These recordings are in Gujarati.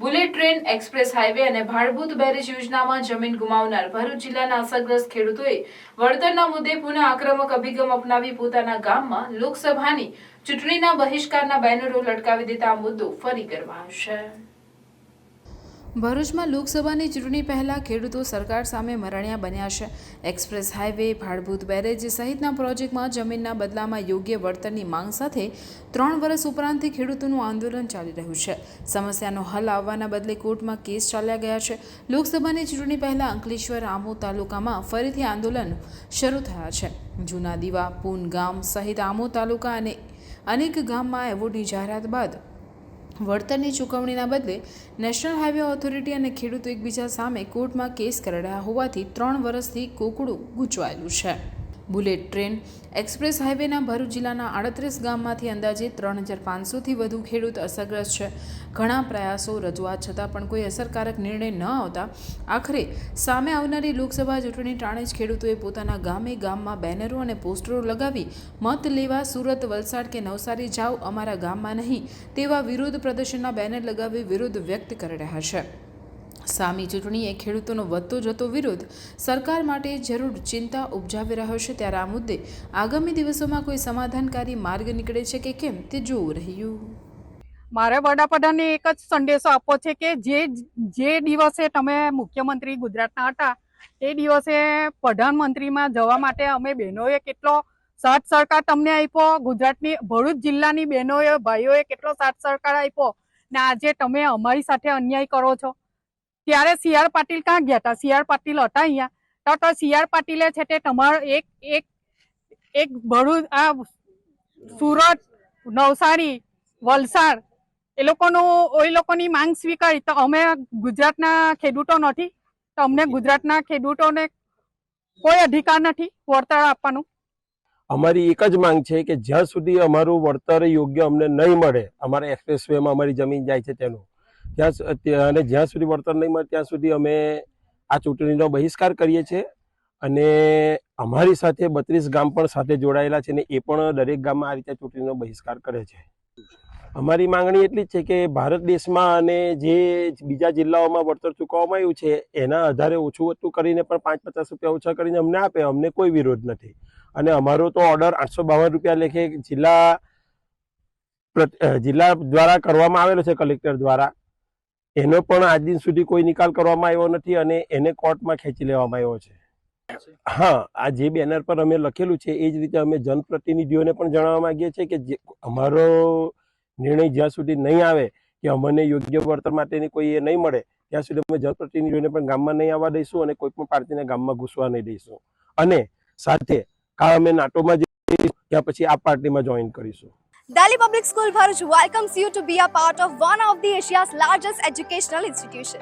બુલેટ ટ્રેન, એક્સપ્રેસ હાઈવે અને ભાડભૂત બેરેજ યોજનામાં જમીન ગુમાવનાર ભરૂચ જિલ્લાના અસરગ્રસ્ત ખેડૂતોએ વળતરના મુદ્દે પુનઃ આક્રમક અભિગમ અપનાવી પોતાના ગામમાં લોકસભાની ચૂંટણીના બહિષ્કારના બેનરો લટકાવી દેતા આ મુદ્દો ફરી ગરમાયો છે। ભરૂચમાં લોકસભાની ચૂંટણી પહેલા ખેડૂતો સરકાર સામે મરણિયા બન્યા છે। એક્સપ્રેસ હાઈવે, ભાડભૂત બેરેજ સહિતના પ્રોજેક્ટમાં જમીનના બદલામાં યોગ્ય વળતરની માંગ સાથે 3 વર્ષ ઉપરાંતથી ખેડૂતોનું આંદોલન ચાલી રહ્યું છે। સમસ્યાનો હલ આવવાના બદલે કોર્ટમાં કેસ ચાલ્યા ગયા છે। લોકસભાની ચૂંટણી પહેલા અંકલેશ્વર, આમોદ તાલુકામાં ફરીથી આંદોલન શરૂ થયા છે। જૂના દીવા, પૂન ગામ સહિત આમોદ તાલુકા અને અનેક ગામમાં એવોર્ડની જાહેરાત બાદ વળતરની ચૂકવણીના બદલે નેશનલ હાઈવે ઓથોરિટી અને ખેડૂતો એકબીજા સામે કોર્ટમાં કેસ કરી રહ્યા હોવાથી 3 વર્ષથી કોકડું ગૂંચવાયેલું છે। બુલેટ ટ્રેન, એક્સપ્રેસ હાઈવેના ભરૂચ જિલ્લાના 38 ગામમાંથી અંદાજે 3500થી વધુ ખેડૂત અસરગ્રસ્ત છે। ઘણા પ્રયાસો, રજૂઆત છતાં પણ કોઈ અસરકારક નિર્ણય ન આવતા આખરે સામે આવનારી લોકસભા ચૂંટણી ટાણે જ ખેડૂતોએ પોતાના ગામમાં બેનરો અને પોસ્ટરો લગાવી મત લેવા સુરત, વલસાડ કે નવસારી જાઓ, અમારા ગામમાં નહીં તેવા વિરોધ પ્રદર્શનના બેનર લગાવી વિરોધ વ્યક્ત કરી રહ્યા છે। સામી ચૂંટણીએ ખેડૂતોનો વધતો જતો વિરોધ સરકાર માટે જરૂર ચિંતા ઉપજાવી રહ્યો છે। ત્યારે આ મુદ્દે આગામી દિવસોમાં કોઈ સમાધાનકારી માર્ગ નીકળે છે કે કેમ તે જોવું રહ્યું। મારે વડાપ્રધાનને એક જ સંદેશો આપવો છે કે જે દિવસે તમે મુખ્યમંત્રી ગુજરાતના હતા એ દિવસે પ્રધાનમંત્રીમાં જવા માટે અમે બહેનોએ કેટલો સાથ સહકાર તમને આપ્યો, ગુજરાતની ભરૂચ જિલ્લાની બહેનોએ, ભાઈઓએ કેટલો સાથ સહકાર આપ્યો ને આજે તમે અમારી સાથે અન્યાય કરો છો। ત્યારે સી.આર. પાટીલ ક્યાં ગયા હતા? સી.આર. પાટીલ હતા અહીંયા તો સી.આર. પાટીલે છે તે તમારો એક ભરૂચ, આ સુરત, નવસારી, વલસાડ એ લોકોની માંગ સ્વીકારી તો અમે ગુજરાતના ખેડૂતો નથી તો અમને ગુજરાતના ખેડૂતોને કોઈ અધિકાર નથી વળતર આપવાનું। અમારી એક જ માંગ છે કે જ્યાં સુધી અમારું વળતર યોગ્ય અમને નહીં મળે, અમારા એક્સપ્રેસ વેમાં અમારી જમીન જાય છે તેનું અને જ્યાં સુધી વળતર નહીં મળે ત્યાં સુધી અમે આ ચૂંટણીનો બહિષ્કાર કરીએ છીએ। અને અમારી સાથે 32 ગામ પણ સાથે જોડાયેલા છે ને એ પણ દરેક ગામમાં આ રીતે ચૂંટણીનો બહિષ્કાર કરે છે। અમારી માંગણી એટલી જ છે કે ભારત દેશમાં અને જે બીજા જિલ્લાઓમાં વળતર ચૂકવવામાં આવ્યું છે એના આધારે ઓછું વધતું કરીને પણ 5-50 રૂપિયા ઓછા કરીને અમને આપે, અમને કોઈ વિરોધ નથી। અને અમારો તો ઓર્ડર 852 રૂપિયા લેખે જિલ્લા દ્વારા કરવામાં આવેલો છે, કલેક્ટર દ્વારા। એનો પણ આજ દિન સુધી કોઈ નિકાલ કરવામાં આવ્યો નથી અને એને કોર્ટમાં ખેંચી લેવામાં આવ્યો છે। હા, આ જે બેનર પર અમે લખેલું છે એ જ રીતે અમે જનપ્રતિનિધિઓને પણ જણાવવા માંગીએ છીએ કે અમારો નિર્ણય જ્યાં સુધી નહીં આવે કે અમને યોગ્ય વળતર માટેની કોઈ એ નહીં મળે ત્યાં સુધી અમે જનપ્રતિનિધિઓને પણ ગામમાં નહીં આવવા દઈશું અને કોઈ પણ પાર્ટીને ગામમાં ઘૂસવા નહીં દઈશું। અને સાથે કાં અમે નાટોમાં જઈશું ત્યાં પછી આ પાર્ટીમાં જોઈન કરીશું। Delhi Public School Bharuch welcomes you to be a part of one of the Asia's largest educational institution.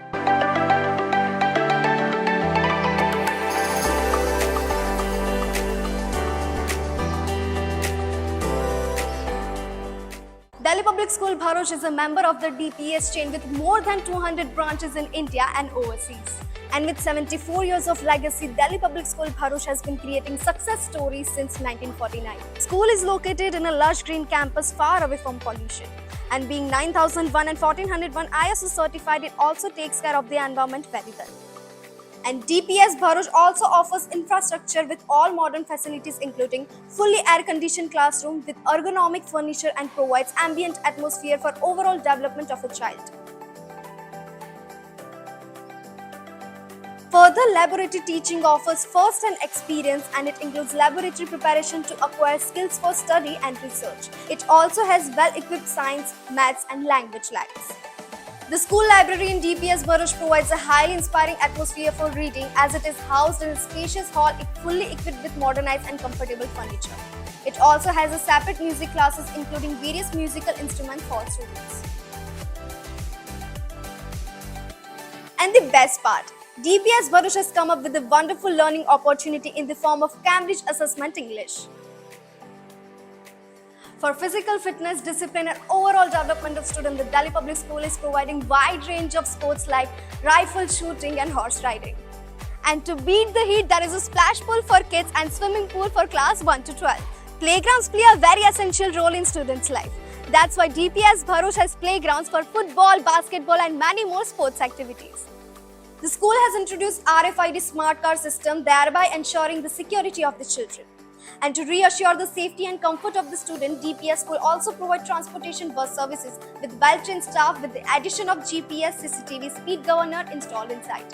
Delhi Public School Bharuch is a member of the DPS chain with more than 200 branches in India and overseas. And with 74 years of legacy, Delhi Public School Bharuch has been creating success stories since 1949. School is located in a lush green campus far away from pollution. And being 9001 and 1401 ISO certified, it also takes care of the environment very well. And DPS Bharuch also offers infrastructure with all modern facilities including fully air-conditioned classroom with ergonomic furniture and provides ambient atmosphere for overall development of a child. Further, laboratory teaching offers first-hand experience and it includes laboratory preparation to acquire skills for study and research. It also has well-equipped science, maths and language labs. The school library in DPS Bharuch provides a highly inspiring atmosphere for reading as it is housed in a spacious hall fully equipped with modernized and comfortable furniture. It also has a separate music classes including various musical instruments for students. And the best part, DPS Bharuch has come up with a wonderful learning opportunity in the form of Cambridge Assessment English. For physical fitness, discipline and overall development of students, the Delhi Public School is providing wide range of sports like rifle shooting and horse riding. And to beat the heat, there is a splash pool for kids and swimming pool for class 1 to 12. Playgrounds play a very essential role in students' life. That's why DPS Bharuch has playgrounds for football, basketball, and many more sports activities. The school has introduced RFID smart car system, thereby ensuring the security of the children. And to reassure the safety and comfort of the student, DPS will also provide transportation bus services with well-trained staff with the addition of GPS CCTV speed governor installed inside.